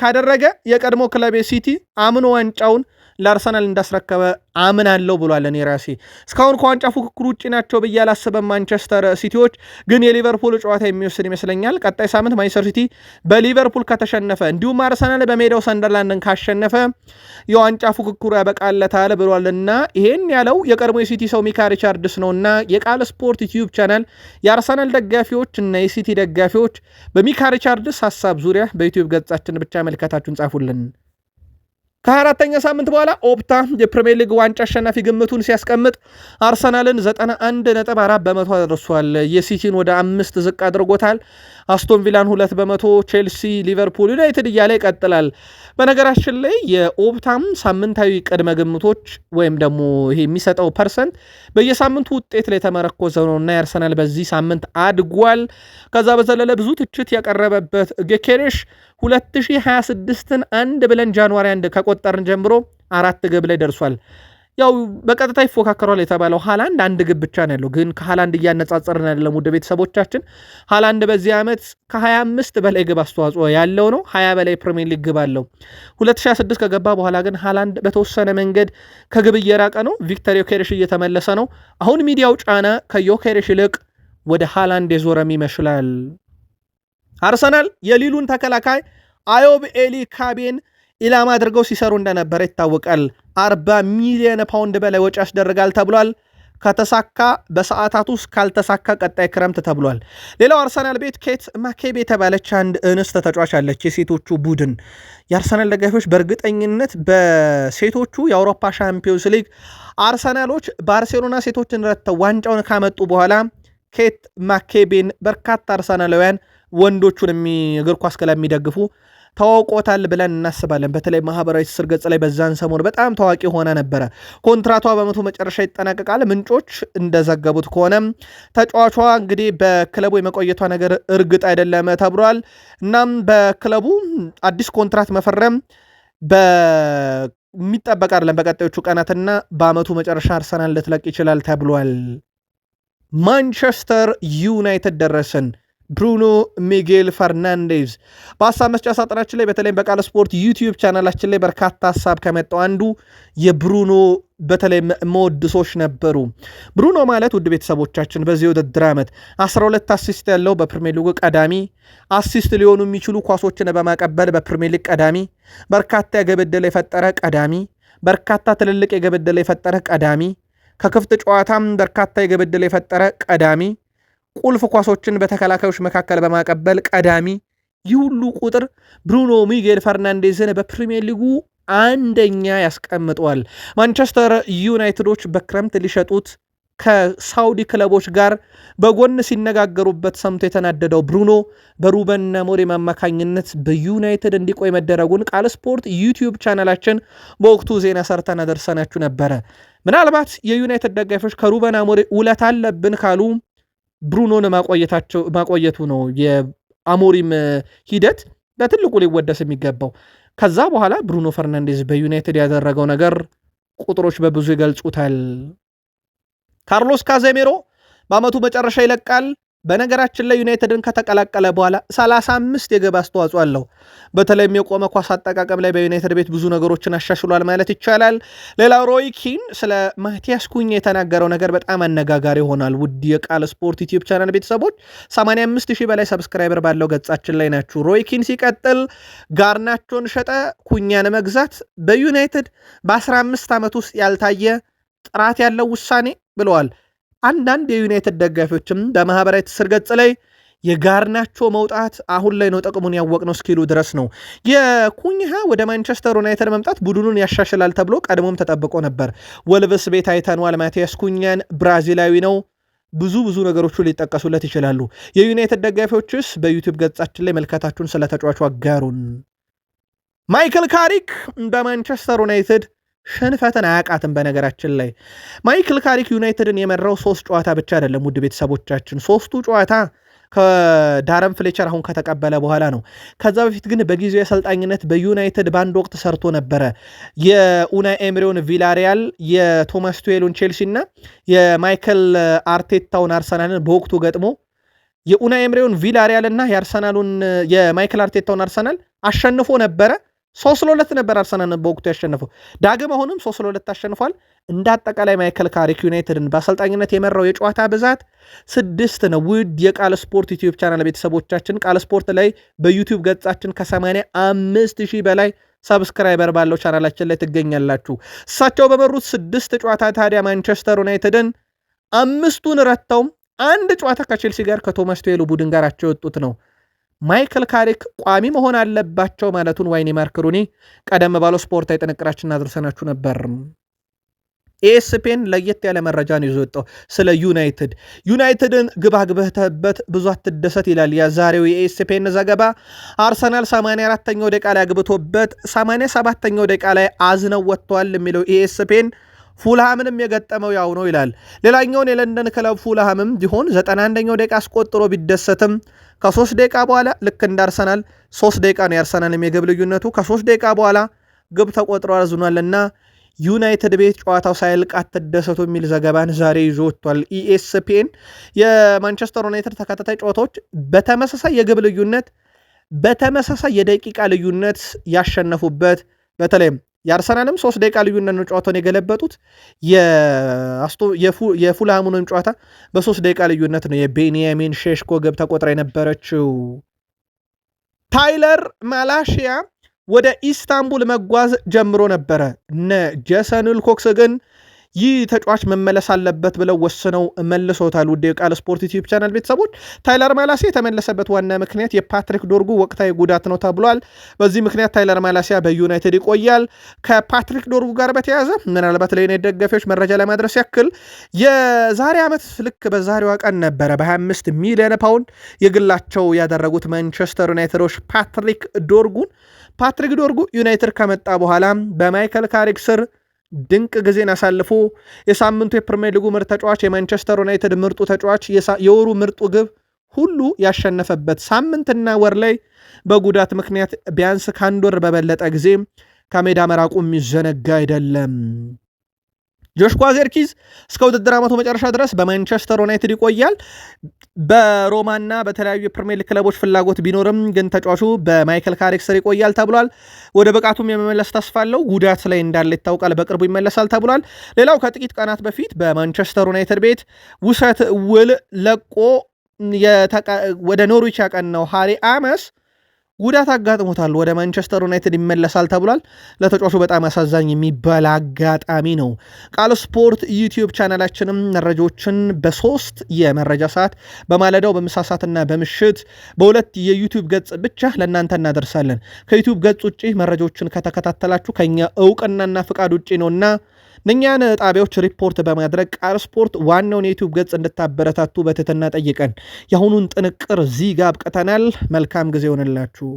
ካደረገ የቀድሞ ክለብ ሲቲ አምኖ ዋንጫውን ለአርሰናል እንዳስረከበ አምናለሁ ብሏል። እኔ ራሴ እስካሁን ከዋንጫ ፉክክር ውጭ ናቸው ብዬ አላስብም። ማንቸስተር ሲቲዎች ግን የሊቨርፑል ጨዋታ የሚወስድ ይመስለኛል። ቀጣይ ሳምንት ማንቸስተር ሲቲ በሊቨርፑል ከተሸነፈ እንዲሁም አርሰናል በሜዳው ሰንደርላንድን ካሸነፈ የዋንጫ ፉክክሩ ያበቃለታል ብሏልና ይሄን ያለው የቀድሞ የሲቲ ሰው ሚካ ሪቻርድስ ነውና የቃል ስፖርት ዩቲዩብ ቻናል የአርሰናል ደጋፊዎች እና የሲቲ ደጋፊዎች በሚካ ሪቻርድስ ሐሳብ ዙሪያ በዩቲዩብ ገጻችን ብቻ መልከታችሁን ጻፉልን። ከአራተኛ ሳምንት በኋላ ኦፕታ የፕሪሚየር ሊግ ዋንጫ አሸናፊ ግምቱን ሲያስቀምጥ አርሰናልን 91.4 በመቶ አድርሷል። የሲቲን ወደ 5 ዝቅ አድርጎታል። አስቶን ቪላን 2 በመቶ፣ ቼልሲ፣ ሊቨርፑል፣ ዩናይትድ እያለ ይቀጥላል። በነገራችን ላይ የኦፕታም ሳምንታዊ ቅድመ ግምቶች ወይም ደግሞ ይሄ የሚሰጠው ፐርሰንት በየሳምንቱ ውጤት ላይ የተመረኮዘ ነውና የአርሰናል በዚህ ሳምንት አድጓል። ከዛ በዘለለ ብዙ ትችት ያቀረበበት ጌኬሬሽ 2026ን አንድ ብለን ጃንዋሪ 1 ከቆጠርን ጀምሮ 4 ግብ ላይ ደርሷል። ያው በቀጥታ ይፎካከሯል የተባለው ሃላንድ 1 ግብ ብቻ ነው ያለው፣ ግን ከሃላንድ እያነጻጸርን አይደለም ውድ ቤተሰቦቻችን። ሃላንድ በዚህ ዓመት ከ25 በላይ ግብ አስተዋጽኦ ያለው ነው። 20 በላይ ፕሪሚየር ሊግ ግብ አለው። 2026 ከገባ በኋላ ግን ሃላንድ በተወሰነ መንገድ ከግብ እየራቀ ነው። ቪክተር ዮኬሬሽ እየተመለሰ ነው። አሁን ሚዲያው ጫና ከዮኬሬሽ ይልቅ ወደ ሃላንድ የዞረም ይመስላል። አርሰናል የሊሉን ተከላካይ አዮብ ኤሊ ካቤን ኢላማ አድርገው ሲሰሩ እንደነበረ ይታወቃል። 40 ሚሊዮን ፓውንድ በላይ ወጪ ያስደርጋል ተብሏል። ከተሳካ በሰዓታት ውስጥ ካልተሳካ ቀጣይ ክረምት ተብሏል። ሌላው አርሰናል ቤት ኬት ማኬቤ የተባለች አንድ እንስት ተጫዋች አለች። የሴቶቹ ቡድን የአርሰናል ደጋፊዎች በእርግጠኝነት በሴቶቹ የአውሮፓ ሻምፒዮንስ ሊግ አርሰናሎች ባርሴሎና ሴቶችን ረድተው ዋንጫውን ካመጡ በኋላ ኬት ማኬቤን በርካታ አርሰናላውያን ወንዶቹን እግር ኳስ ክለብ የሚደግፉ ታውቆታል ብለን እናስባለን። በተለይ ማህበራዊ ትስስር ገጽ ላይ በዛን ሰሞን በጣም ታዋቂ ሆና ነበረ። ኮንትራቷ በመቶ መጨረሻ ይጠናቀቃል። ምንጮች እንደዘገቡት ከሆነ ተጫዋቿ እንግዲህ በክለቡ የመቆየቷ ነገር እርግጥ አይደለም ተብሏል። እናም በክለቡ አዲስ ኮንትራት መፈረም የሚጠበቅ አይደለም በቀጣዮቹ ቀናትና በአመቱ መጨረሻ አርሰናል ልትለቅ ይችላል ተብሏል። ማንቸስተር ዩናይትድ ደረሰን። ብሩኖ ሚጌል ፈርናንዴዝ በሀሳብ መስጫ ሳጥናችን ላይ በተለይም በቃል ስፖርት ዩቲዩብ ቻናላችን ላይ በርካታ ሀሳብ ከመጣው አንዱ የብሩኖ በተለይ መወድሶች ነበሩ። ብሩኖ ማለት ውድ ቤተሰቦቻችን በዚህ ውድድር ዓመት 12 አሲስት ያለው በፕሪሚየር ሊጉ ቀዳሚ፣ አሲስት ሊሆኑ የሚችሉ ኳሶችን በማቀበል በፕሪሚየር ሊግ ቀዳሚ፣ በርካታ የግብ ዕድል የፈጠረ ቀዳሚ፣ በርካታ ትልልቅ የግብ ዕድል የፈጠረ ቀዳሚ፣ ከክፍት ጨዋታም በርካታ የግብ ዕድል የፈጠረ ቀዳሚ፣ ቁልፍ ኳሶችን በተከላካዮች መካከል በማቀበል ቀዳሚ። ይህ ሁሉ ቁጥር ብሩኖ ሚጌል ፈርናንዴዝን በፕሪሚየር ሊጉ አንደኛ ያስቀምጠዋል። ማንቸስተር ዩናይትዶች በክረምት ሊሸጡት ከሳውዲ ክለቦች ጋር በጎን ሲነጋገሩበት ሰምቶ የተናደደው ብሩኖ በሩበን አሞሪም አማካኝነት በዩናይትድ እንዲቆይ መደረጉን ቃል ስፖርት ዩቲዩብ ቻናላችን በወቅቱ ዜና ሰርተን አደርሰናችሁ ነበረ። ምናልባት የዩናይትድ ደጋፊዎች ከሩበን አሞሪም ውለት አለብን ካሉ ብሩኖን ማቆየቱ ነው የአሞሪም ሂደት በትልቁ ሊወደስ የሚገባው። ከዛ በኋላ ብሩኖ ፈርናንዴዝ በዩናይትድ ያደረገው ነገር ቁጥሮች በብዙ ይገልጹታል። ካርሎስ ካዜሜሮ በአመቱ መጨረሻ ይለቃል። በነገራችን ላይ ዩናይትድን ከተቀላቀለ በኋላ 35 የግብ አስተዋጽኦ አለው። በተለይም የቆመ ኳስ አጠቃቀም ላይ በዩናይትድ ቤት ብዙ ነገሮችን አሻሽሏል ማለት ይቻላል። ሌላው ሮይ ኪን ስለ ማቲያስ ኩኛ የተናገረው ነገር በጣም አነጋጋሪ ይሆናል። ውድ የቃል ስፖርት ዩቲዩብ ቻናል ቤተሰቦች 85,000 በላይ ሰብስክራይበር ባለው ገጻችን ላይ ናችሁ። ሮይ ኪን ሲቀጥል ጋርናቾን ሸጠ ኩኛን መግዛት በዩናይትድ በ15 ዓመት ውስጥ ያልታየ ጥራት ያለው ውሳኔ ብለዋል። አንዳንድ የዩናይትድ ደጋፊዎችም በማህበራዊ ትስስር ገጽ ላይ የጋርናቾ መውጣት አሁን ላይ ነው ጥቅሙን ያወቅነው እስኪሉ ድረስ ነው። የኩኝሃ ወደ ማንቸስተር ዩናይትድ መምጣት ቡድኑን ያሻሽላል ተብሎ ቀድሞም ተጠብቆ ነበር። ወልቭስ ቤት አይተነዋል። ማቲያስ ኩኛን ብራዚላዊ ነው። ብዙ ነገሮቹ ሊጠቀሱለት ይችላሉ። የዩናይትድ ደጋፊዎችስ በዩቲዩብ ገጻችን ላይ መልከታችሁን ስለ ተጫዋቹ አጋሩን። ማይክል ካሪክ በማንቸስተር ዩናይትድ ሽንፈትን አያቃትም። በነገራችን ላይ ማይክል ካሪክ ዩናይትድን የመራው 3 ጨዋታ ብቻ አይደለም። ውድ ቤተሰቦቻችን 3ቱ ጨዋታ ከዳረን ፍሌቸር አሁን ከተቀበለ በኋላ ነው። ከዛ በፊት ግን በጊዜው የአሰልጣኝነት በዩናይትድ በአንድ ወቅት ሰርቶ ነበረ። የኡናይ ኤምሪውን ቪላሪያል፣ የቶማስ ቱዌሉን ቼልሲ እና የማይክል አርቴታውን አርሰናልን በወቅቱ ገጥሞ የኡናይ ኤምሪውን ቪላሪያል እና የማይክል አርቴታውን አርሰናል አሸንፎ ነበረ። 3-2 ነበር አርሰናል በወቅቱ ያሸነፈው። ዳግም አሁንም 3-2 አሸንፏል። እንደ አጠቃላይ ማይክል ካሪክ ዩናይትድን በአሰልጣኝነት የመራው የጨዋታ ብዛት 6 ነው። ውድ የቃል ስፖርት ዩቲዩብ ቻናል ቤተሰቦቻችን ቃል ስፖርት ላይ በዩቲዩብ ገጻችን ከ85,000 በላይ ሰብስክራይበር ባለው ቻናላችን ላይ ትገኛላችሁ። እሳቸው በመሩት 6 ጨዋታ ታዲያ ማንቸስተር ዩናይትድን 5ቱን ረተውም አንድ ጨዋታ ከቼልሲ ጋር ከቶማስ ቱዌሉ ቡድን ጋር አቻ የወጡት ነው። ማይክል ካሪክ ቋሚ መሆን አለባቸው ማለቱን ዋይኒ ማርክ ሩኒ ቀደም ባለው ስፖርታዊ ጥንቅራችን አድርሰናችሁ ነበር። ኤስፔን ለየት ያለ መረጃን ይዞ ወጣው ስለ ዩናይትድን ግባግበህበት ብዙ አትደሰት ይላል የዛሬው የኤስፔን ዘገባ። አርሰናል 84ኛው ደቂቃ ላይ አግብቶበት 87ኛው ደቂቃ ላይ አዝነው ወጥቷል የሚለው ኤስፔን ፉልሃምንም የገጠመው ያው ነው ይላል። ሌላኛውን የለንደን ክለብ ፉልሃምም ቢሆን 91ኛው ደቂቃ አስቆጥሮ ቢደሰትም ከ3 ደቂቃ በኋላ ልክ እንደ አርሰናል 3 ደቂቃ ነው የአርሰናል የግብ ልዩነቱ። ከ3 ደቂቃ በኋላ ግብ ተቆጥሮ አዝኗልና ዩናይትድ ቤት ጨዋታው ሳይልቅ አትደሰቱ የሚል ዘገባን ዛሬ ይዞ ወጥቷል ኢኤስፒኤን። የማንቸስተር ዩናይትድ ተከታታይ ጨዋታዎች በተመሳሳይ የግብ ልዩነት በተመሳሳይ የደቂቃ ልዩነት ያሸነፉበት፣ በተለይም የአርሰናልም 3 ደቂቃ ልዩነት ነው ጨዋታውን የገለበጡት። የፉልሃሙንም ጨዋታ በ3 ደቂቃ ልዩነት ነው የቤንያሚን ሼሽኮ ግብ ተቆጥራ የነበረችው። ታይለር ማላሺያ ወደ ኢስታንቡል መጓዝ ጀምሮ ነበረ። እነ ጄሰን ዊልኮክስ ግን ይህ ተጫዋች መመለስ አለበት ብለው ወስነው መልሶታል። ውድ የቃል ስፖርት ዩቲዩብ ቻናል ቤተሰቦች ታይለር ማላሲያ የተመለሰበት ዋና ምክንያት የፓትሪክ ዶርጉ ወቅታዊ ጉዳት ነው ተብሏል። በዚህ ምክንያት ታይለር ማላሲያ በዩናይትድ ይቆያል። ከፓትሪክ ዶርጉ ጋር በተያያዘ ምናልባት ለዩናይትድ ደጋፊዎች መረጃ ለማድረስ ያክል የዛሬ ዓመት ልክ በዛሬዋ ቀን ነበረ በ25 ሚሊዮን ፓውንድ የግላቸው ያደረጉት ማንቸስተር ዩናይትዶች ፓትሪክ ዶርጉ ዩናይትድ ከመጣ በኋላ በማይክል ካሪክ ስር ድንቅ ጊዜን አሳልፎ የሳምንቱ የፕሪሚየር ሊጉ ምርጥ ተጫዋች፣ የማንቸስተር ዩናይትድ ምርጡ ተጫዋች፣ የወሩ ምርጡ ግብ ሁሉ ያሸነፈበት ሳምንትና ወር ላይ በጉዳት ምክንያት ቢያንስ ከአንድ ወር በበለጠ ጊዜ ከሜዳ መራቁ የሚዘነጋ አይደለም። ጆሽኳ ዜርኪዝ እስከ ውድድር ዓመቱ መጨረሻ ድረስ በማንቸስተር ዩናይትድ ይቆያል። በሮማና በተለያዩ የፕሪሚየር ሊግ ክለቦች ፍላጎት ቢኖርም ግን ተጫዋቹ በማይክል ካሪክ ስር ይቆያል ተብሏል። ወደ ብቃቱም የመመለስ ተስፋ አለው። ጉዳት ላይ እንዳለ ይታወቃል። በቅርቡ ይመለሳል ተብሏል። ሌላው ከጥቂት ቀናት በፊት በማንቸስተር ዩናይትድ ቤት ውሰት ውል ለቆ ወደ ኖርዊች ያቀናው ሃሪ አመስ ጉዳት አጋጥሞታል። ወደ ማንቸስተር ዩናይትድ ይመለሳል ተብሏል። ለተጫዋቹ በጣም አሳዛኝ የሚባል አጋጣሚ ነው። ቃል ስፖርት ዩቲዩብ ቻናላችንም መረጃዎችን በ3 የመረጃ ሰዓት በማለዳው በምሳ ሰዓትና በምሽት በ2 የዩቲዩብ ገጽ ብቻ ለእናንተ እናደርሳለን። ከዩቲዩብ ገጽ ውጭ መረጃዎችን ከተከታተላችሁ ከኛ እውቅናና ፍቃድ ውጭ ነውና እነኛን ጣቢያዎች ሪፖርት በማድረግ ቃል ስፖርት ዋናውን የዩቲዩብ ገጽ እንድታበረታቱ በትህትና ጠይቀን የአሁኑን ጥንቅር እዚህ ጋር አብቅተናል። መልካም ጊዜ ሆነላችሁ።